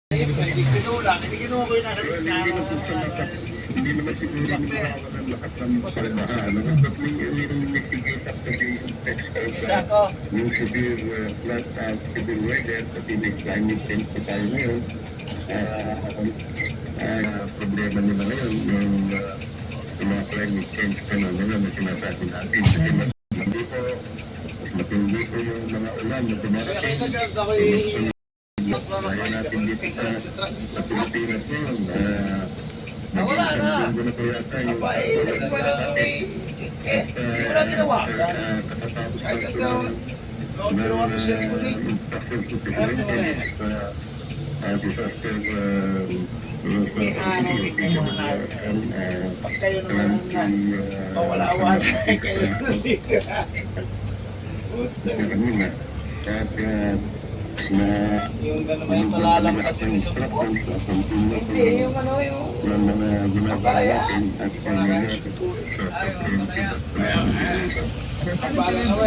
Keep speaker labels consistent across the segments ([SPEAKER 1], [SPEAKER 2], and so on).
[SPEAKER 1] Hindi kinuha ko yung nasa gitna.
[SPEAKER 2] Hindi naman siguro makawalan lahat ng salbahan. But mayroong mitigate kasi yung text
[SPEAKER 1] Sako.
[SPEAKER 2] yung severe severe weather kasi may climate change pa tayo ngayon. Problema nila ngayon yung mga climate change phenomena na sinasabi natin. Kasi mas matindi po yung mga ulan na dumarating. Kaya natin dito sa Pilipinas ngayon,
[SPEAKER 1] wala na.
[SPEAKER 2] Linggo na po yata yung
[SPEAKER 1] wala tinawagan. Kahit ikaw, ginawa mo siya ko ni. May ano, may mga pag kayo naman ang mawala-wala kayo dito. Yung gano'n may malalampas yung isang po. Hindi, yung ano, yung kapalaya. Kapala nga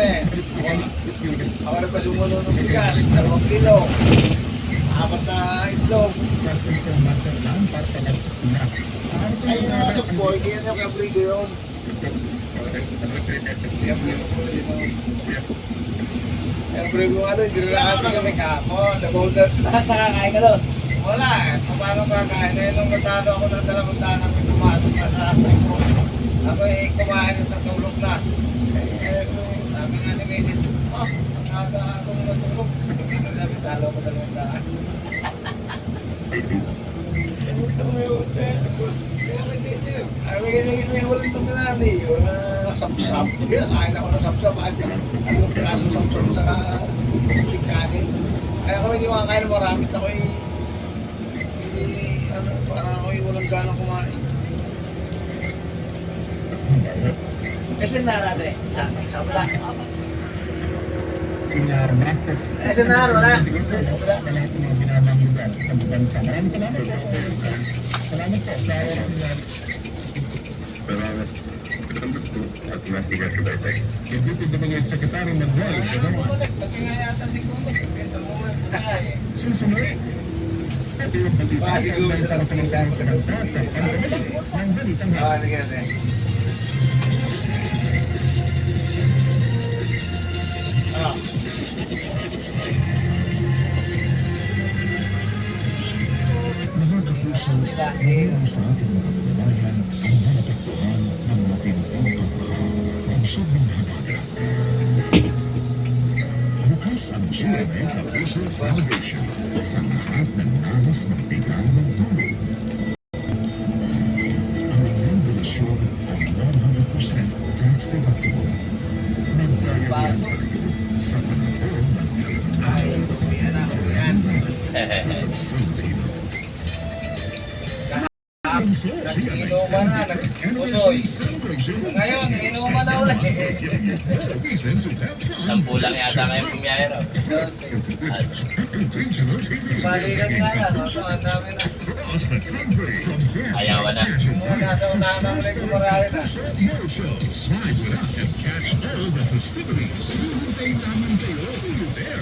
[SPEAKER 1] eh. Ako rin pa sumunod ng bigas, 2 kilo. 4 na itlog. Ay, yung masok po, hindi yan yung kabrigo yun. Siyempre kung ano, dinulakan kami kahapon. Sa boulder, nakakain ka doon? Wala eh. Paano kakain? Eh, nung natalo ako ng 2 tanang may pumasok na sa akin ko. Ako eh, kumain at natulog na. Eh, sabi nga ni Mrs. ang aga akong natulog. Sabi, talo ako 2 tanang. Sabi nga may walang tumalani. Sapsap. Kain ako ng sapsap. Anong piraso sapsap sa kanin. Kaya ako hindi makakain ng maramit ako hindi, parang ako walang ganang kumain. Kasi narado eh. Sa wala.
[SPEAKER 2] Master.
[SPEAKER 1] Kasi narado na.
[SPEAKER 2] Sa lahat ng mga binabang lugar sa bansa. Maraming salamat po. Salamat po. Salamat. At matigas sa baybay. Dito na mga sekretary mag-wall.
[SPEAKER 1] Pati nga yata si Kumis.
[SPEAKER 2] Susunod. Ito yung pagtitasi ang bansa sa mga sa kalsasa. Ang balitang hapon.
[SPEAKER 3] Mga kapuso, mayroon sa ating mga kababayan ang naapektuhan ng matinding pagbaha ng sobrang habagat. Bukas ang GMA Kapuso Foundation sa lahat ng nahas magbigay ng tulong. Ang inyong donasyon ay 100% tax deductible. Magbayad yan tayo sa panahon ng kalamdaman. For everyone, Filipino.
[SPEAKER 1] Inuman na, nagpusoy. Ngayon, inuman na ulit.
[SPEAKER 4] 10 lang yata kayo pumiyahero.
[SPEAKER 1] Balikan nga yan, ang dami na.
[SPEAKER 4] Ayawan na.
[SPEAKER 1] Muna sa unahan ng ulit kumarari na.
[SPEAKER 3] Slide with us and catch all the festivities. Hintay naman kayo. See you there.